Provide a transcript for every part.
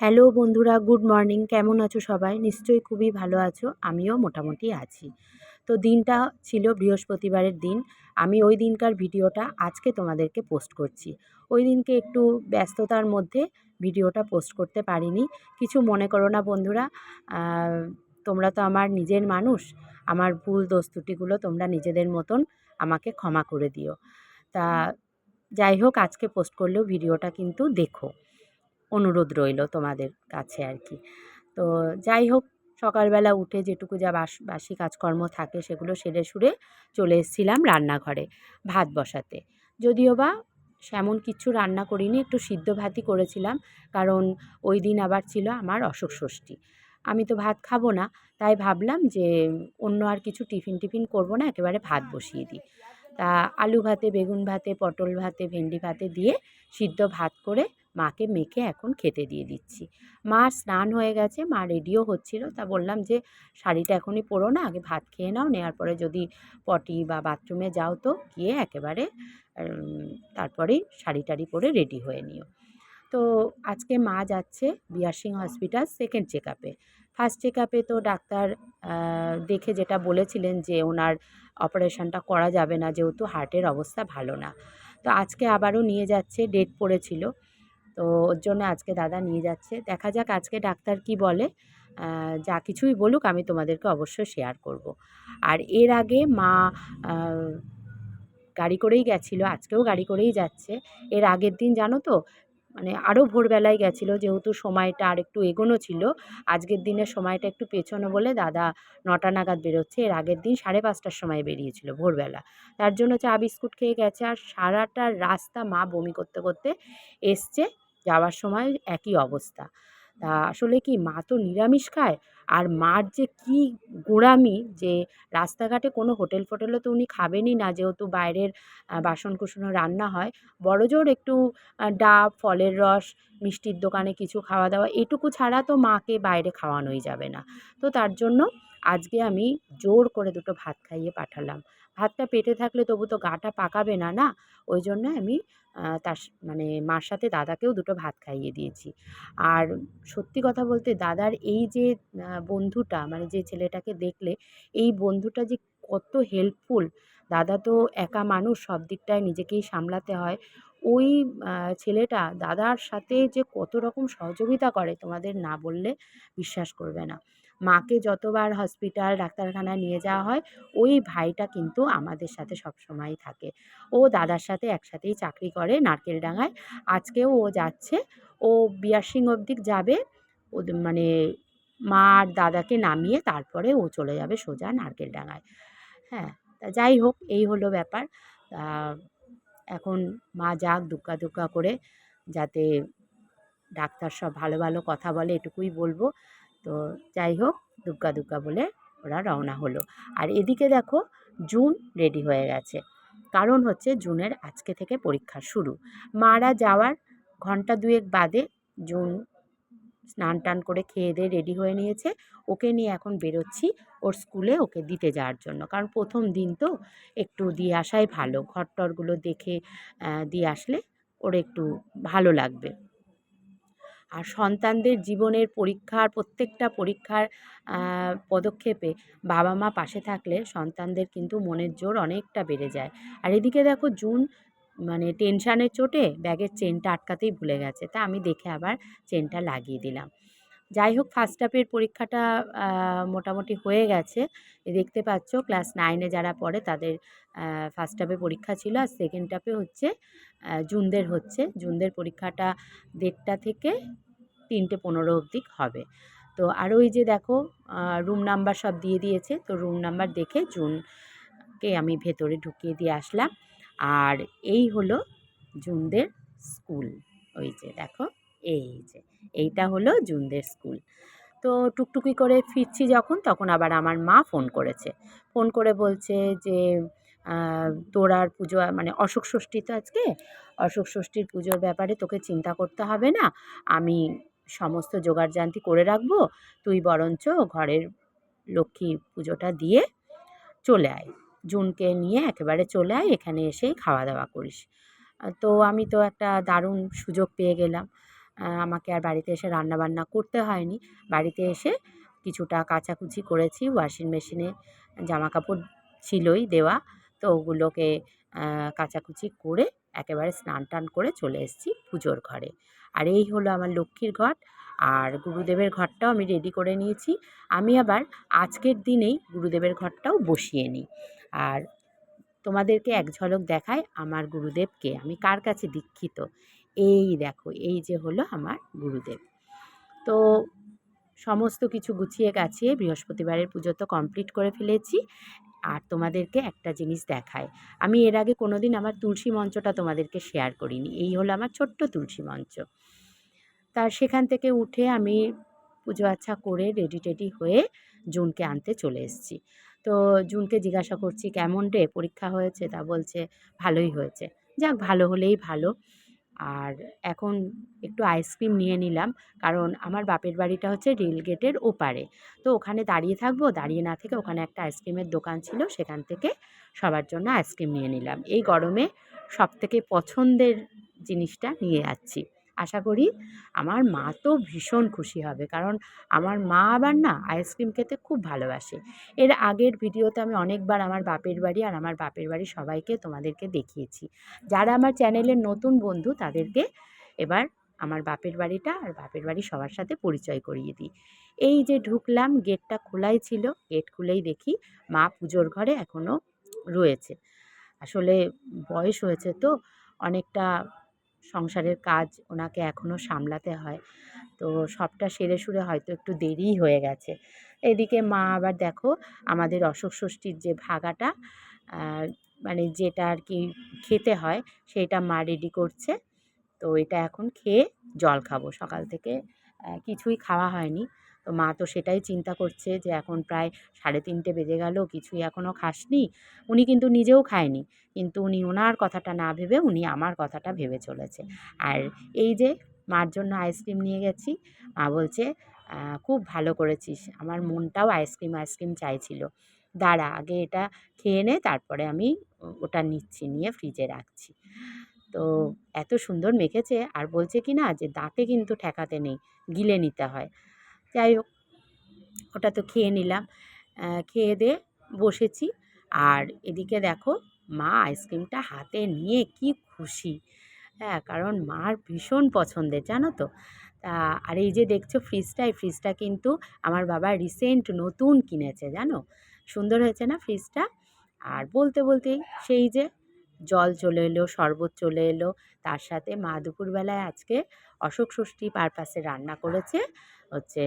Hello বন্ধুরা, good morning. কেমন আছো সবাই? নিশ্চয়ই খুবই ভালো আছো। আমিও মোটামুটি আছি। তো দিনটা ছিল বৃহস্পতিবারের দিন। আমি ওই দিনকার ভিডিওটা আজকে তোমাদেরকে পোস্ট করছি। ওই দিনকে একটু ব্যস্ততার মধ্যে ভিডিওটা পোস্ট করতে পারিনি। কিছু মনে করো না বন্ধুরা। আ তোমরা তো আমার নিজের মানুষ। আমার ভুল দোষ ত্রুটিগুলো তোমরা নিজেদের মতন আমাকে ক্ষমা করে দিও। তা যাই হোক, আজকে পোস্ট করলেও ভিডিওটা কিন্তু দেখো। অনুরোধ রইল তোমাদের কাছে আর কি। তো যাই হোক, সকালবেলা উঠে যেটুকু যা বাসি কাজকর্ম থাকে সেগুলো সেরে সুরে চলে এসেছিলাম রান্নাঘরে ভাত বসাতে। যদিও বা সেমন কিছু রান্না করিনি, একটু সিদ্ধ ভাতই করেছিলাম। কারণ ওই দিন আবার ছিল আমার অশোক ষষ্ঠী। আমি তো ভাত খাবো না, তাই ভাবলাম যে অন্য আর কিছু টিফিন করব না, একেবারে ভাত বসিয়ে দিই। তা আলু ভাতে, বেগুন ভাতে, পটল ভাতে, ভেন্ডি ভাতে দিয়ে সিদ্ধ ভাত করে মাকে মেখে এখন খেতে দিয়ে দিচ্ছি। মা স্নান হয়ে গেছে, মা রেডিও হচ্ছিল। তা বললাম যে শাড়িটা এখনই পরো না, আগে ভাত খেয়ে নাও, নেওয়ার পরে যদি পটি বা বাথরুমে যাও তো গিয়ে একেবারে তারপরেই শাড়ি টাড়ি পরে রেডি হয়ে নিও। তো আজকে মা যাচ্ছে BR Singh hospital second check আপে। ফার্স্ট চেক আপে তো ডাক্তার দেখে যেটা বলেছিলেন যে ওনার অপারেশনটা করা যাবে না, যেহেতু হার্টের অবস্থা ভালো না। তো আজকে আবারও নিয়ে যাচ্ছে, ডেট পড়েছিল। তো ওর জন্য আজকে দাদা নিয়ে যাচ্ছে। দেখা যাক আজকে ডাক্তার কি বলে। যা কিছুই বলুক আমি তোমাদেরকে অবশ্যই শেয়ার করব। আর এর আগে মা আ গাড়ি করেই গেছিলো, আজকেও গাড়ি করেই যাচ্ছে। এর আগের দিন জানো তো, মানে আরও ভোরবেলায় গেছিলো, যেহেতু সময়টা আরেকটু এগোনো ছিল। আজকের দিনের সময়টা একটু পেছোনো বলে দাদা ৯টা নাগাদ বেরোচ্ছে। এর আগের দিন ৫:৩০টার সময় বেরিয়েছিল ভোরবেলা। তার জন্য চা বিস্কুট খেয়ে গেছে। আর সারাটা রাস্তা মা বমি করতে এসছে। যাওয়ার সময় একই অবস্থা। তা আসলে কি, মা তো নিরামিষ খায়। আর মার যে কী গোঁড়ামি, যে রাস্তাঘাটে কোনো হোটেল-ফোটেলে তো উনি খাবেনই না, যেহেতু বাইরের বাসন-কুসনও রান্না হয়। বড়জোর একটু ডাব, ফলের রস, মিষ্টির দোকানে কিছু খাওয়া-দাওয়া, এটুকু ছাড়া তো মাকে বাইরে খাওয়ানোই যাবে না। তো তার জন্য আজকে আমি জোর করে দুটো ভাত খাইয়ে পাঠালাম। ভাতটা পেটে থাকলে তবু তো গাটা পাকাবে না, না? ওই জন্য আমি মানে মার সাথে দাদাকেও দুটো ভাত খাইয়ে দিয়েছি। আর সত্যি কথা বলতে দাদার এই যে বন্ধুটা, মানে যে ছেলেটাকে দেখলে, এই বন্ধুটা যে কত হেল্পফুল। দাদা তো একা মানুষ, সব দিকটায় নিজেকেই সামলাতে হয়। ওই ছেলেটা দাদার সাথে যে কত রকম সহযোগিতা করে তোমাদের না বললে বিশ্বাস করবে না। মাকে যতবার হসপিটাল, ডাক্তারখানায় নিয়ে যাওয়া হয়, ওই ভাইটা কিন্তু আমাদের সাথে সবসময়ই থাকে। ও দাদার সাথে একসাথেই চাকরি করে নারকেলডাঙায়। আজকেও ও যাচ্ছে। ও বিআর সিং অবধি যাবে। মানে মা আর দাদাকে নামিয়ে তারপরে ও চলে যাবে সোজা নারকেলডাঙায়। হ্যাঁ, তা যাই হোক, এই হলো ব্যাপার। তা এখন মা যাক দুগ্গা করে, যাতে ডাক্তার সব ভালো কথা বলে, এটুকুই বলব। তো যাই হোক, দুগ্গা বলে ওরা রওনা হলো। আর এদিকে দেখো, জুন রেডি হয়ে গেছে। কারণ হচ্ছে জুনের আজকে থেকে পরীক্ষা শুরু। মারা যাওয়ার ঘণ্টা ২ বাদে জুন স্নান-টান করে খেয়ে-দেয়ে রেডি হয়ে নিয়েছে। ওকে নিয়ে এখন বেরোচ্ছি ওর স্কুলে ওকে দিতে যাওয়ার জন্য। কারণ ১ম দিন তো, একটু দিয়ে আসাই ভালো। ঘর-টরগুলো দেখে দিয়ে আসলে ওর একটু ভালো লাগবে। আর সন্তানদের জীবনের পরীক্ষার, প্রত্যেকটা পরীক্ষার আ পদক্ষেপে বাবা-মা পাশে থাকলে সন্তানদের কিন্তু মনের জোর অনেকটা বেড়ে যায়। আর এদিকে দেখো, জুন মানে টেনশানের চোটে ব্যাগের চেনটা আটকাতেই ভুলে গেছে। তা আমি দেখে আবার চেনটা লাগিয়ে দিলাম। যাই হোক, ফার্স্ট হাফের পরীক্ষাটা আ মোটামুটি হয়ে গেছে। দেখতে পাচ্ছ ক্লাস 9 এ যারা পড়ে তাদের ফার্স্ট হাফে পরীক্ষা ছিল। আর সেকেন্ড হাফে হচ্ছে জুনদের হচ্ছে। জুনদের পরীক্ষাটা ১:৩০ থেকে ৩:১৫ অবধি হবে। তো আর ওই যে দেখো, রুম নাম্বার সব দিয়ে দিয়েছে। তো রুম নাম্বার দেখে জুনকে আমি ভেতরে ঢুকিয়ে দিয়ে আসলাম। আর এই হলো জুনদের স্কুল। ওই যে দেখো, এই যে এইটা হলো জুনদের স্কুল। তো টুকটুকি করে ফিরছি যখন, তখন আবার আমার মা ফোন করেছে। ফোন করে বলছে যে, "তোর আর পুজো, মানে অশোক ষষ্ঠী তো আজকে, অশোক ষষ্ঠীর পুজোর ব্যাপারে তোকে চিন্তা করতে হবে না। আমি সমস্ত জোগাড়জান্তি করে রাখবো। তুই বরঞ্চ ঘরের লক্ষ্মী পুজোটা দিয়ে চলে আয়। জুনকে নিয়ে একেবারে চলে আয়, এখানে এসেই খাওয়া-দাওয়া করিস।" তো আমি তো একটা দারুণ সুযোগ পেয়ে গেলাম। আমাকে আর বাড়িতে এসে রান্নাবান্না করতে হয়নি। বাড়িতে এসে কিছুটা কাচাকুচি করেছি, ওয়াশিং মেশিনে জামাকাপড় ছিলই দেওয়া, তো ওগুলোকে কাচাকুচি করে একেবারে স্নান টান করে চলে এসেছি পুজোর ঘরে। আর এই হলো আমার লক্ষ্মীর ঘট, আর গুরুদেবের ঘরটাও আমি রেডি করে নিয়েছি। আমি আবার আজকের দিনেই গুরুদেবের ঘরটাও বসিয়ে নিই। আর তোমাদেরকে এক ঝলক দেখাই আমার গুরুদেবকে, আমি কার কাছে দীক্ষিত। এই দেখো, এই যে হলো আমার গুরুদেব। তো সমস্ত কিছু গুছিয়ে গাছিয়ে বৃহস্পতিবারের পুজো তো কমপ্লিট করে ফেলেছি। আর তোমাদেরকে একটা জিনিস দেখাই, আমি এর আগে কোনো দিন আমার তুলসী মঞ্চটা তোমাদেরকে শেয়ার করিনি। এই হলো আমার ছোট্ট তুলসী মঞ্চ। তার সেখান থেকে উঠে আমি পুজো আচ্ছা করে রেডি টেডি হয়ে জুনকে আনতে চলে এসেছি। তো জুনকে জিজ্ঞাসা করছি, কেমন রে পরীক্ষা হয়েছে? তা বলছে ভালোই হয়েছে। যাক, ভালো হলেই ভালো। আর এখন একটু আইসক্রিম নিয়ে নিলাম, কারণ আমার বাপের বাড়িটা হচ্ছে রেলগেটের ওপারে। তো ওখানে দাঁড়িয়ে থাকবো, দাঁড়িয়ে না থেকে ওখানে একটা আইসক্রিমের দোকান ছিল, সেখান থেকে সবার জন্য আইসক্রিম নিয়ে নিলাম। এই গরমে সবথেকে পছন্দের জিনিসটা নিয়ে যাচ্ছি। আশা করি আমার মা তো ভীষণ খুশি হবে, কারণ আমার মা আবার না আইসক্রিম খেতে খুব ভালোবাসে। এর আগের ভিডিওতে আমি অনেকবার আমার বাপের বাড়ি আর আমার বাপের বাড়ির সবাইকে তোমাদেরকে দেখিয়েছি। যারা আমার চ্যানেলের নতুন বন্ধু তাদেরকে এবার আমার বাপের বাড়িটা আর বাপের বাড়ির সবার সাথে পরিচয় করিয়ে দিই। এই যে ঢুকলাম, গেটটা খোলাই ছিল, গেট খুলেই দেখি মা পুজোর ঘরে এখনও রয়েছে। আসলে বয়স হয়েছে তো, অনেকটা সংসারের কাজ ওনাকে এখনও সামলাতে হয়। তো সবটা সেরে সুরে হয়তো একটু দেরিই হয়ে গেছে। এদিকে মা আবার দেখো আমাদের অশোক ষষ্ঠীর যে ভাগাটা, মানে যেটা আর কি খেতে হয়, সেটা মা রেডি করছে। তো এটা এখন খেয়ে জল খাবো। সকাল থেকে কিছুই খাওয়া হয়নি। তো মা তো সেটাই চিন্তা করছে যে এখন প্রায় 3:30 বেজে গেল, কিছুই এখনও খাসনি। উনি কিন্তু নিজেও খায়নি, কিন্তু উনি ওনার কথাটা না ভেবে উনি আমার কথাটা ভেবে চলেছে। আর এই যে মার জন্য আইসক্রিম নিয়ে গেছি, মা বলছে খুব ভালো করেছিস, আমার মনটাও আইসক্রিম আইসক্রিম চাইছিল। দাঁড়া আগে এটা খেয়ে নে, তারপরে আমি ওটা নিচ্ছি, নিয়ে ফ্রিজে রাখছি। তো এত সুন্দর মেখেছে, আর বলছে কি না যে দাঁতে কিন্তু ঠেকাতে নেই, গিলে নিতে হয়। যাই হোক, ওটা তো খেয়ে নিলাম। খেয়ে দিয়ে বসেছি। আর এদিকে দেখো মা আইসক্রিমটা হাতে নিয়ে কি খুশি। হ্যাঁ, কারণ মার ভীষণ পছন্দের, জানো তো। আর এই যে দেখছো ফ্রিজটা, এই ফ্রিজটা কিন্তু আমার বাবা রিসেন্ট নতুন কিনেছে, জানো। সুন্দর হয়েছে না ফ্রিজটা? আর বলতে বলতেই সেই যে জল চলে এলো, শরবত চলে এলো। তার সাথে মা দুপুরবেলায় আজকে অশোক ষষ্ঠী পারপাসে রান্না করেছে হচ্ছে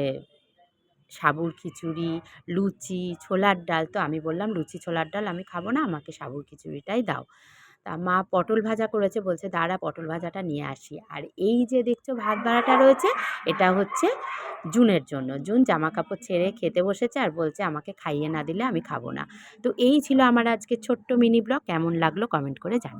সাবুর খিচুড়ি, লুচি, ছোলার ডাল। তো আমি বললাম লুচি ছোলার ডাল আমি খাবো না, আমাকে সাবুর খিচুড়িটাই দাও। তা মা পটল ভাজা করেছে, বলছে দাঁড়া পটল ভাজাটা নিয়ে আসি। আর এই যে দেখছো ভাত বাড়াটা রয়েছে, এটা হচ্ছে জুনের জন্য। জুন জামাকাপড় ছেড়ে খেতে বসেছে আর বলছে আমাকে খাইয়ে না দিলে আমি খাবো না। তো এই ছিল আমার আজকে ছোট্ট মিনি ব্লগ। কেমন লাগলো কমেন্ট করে জানাও।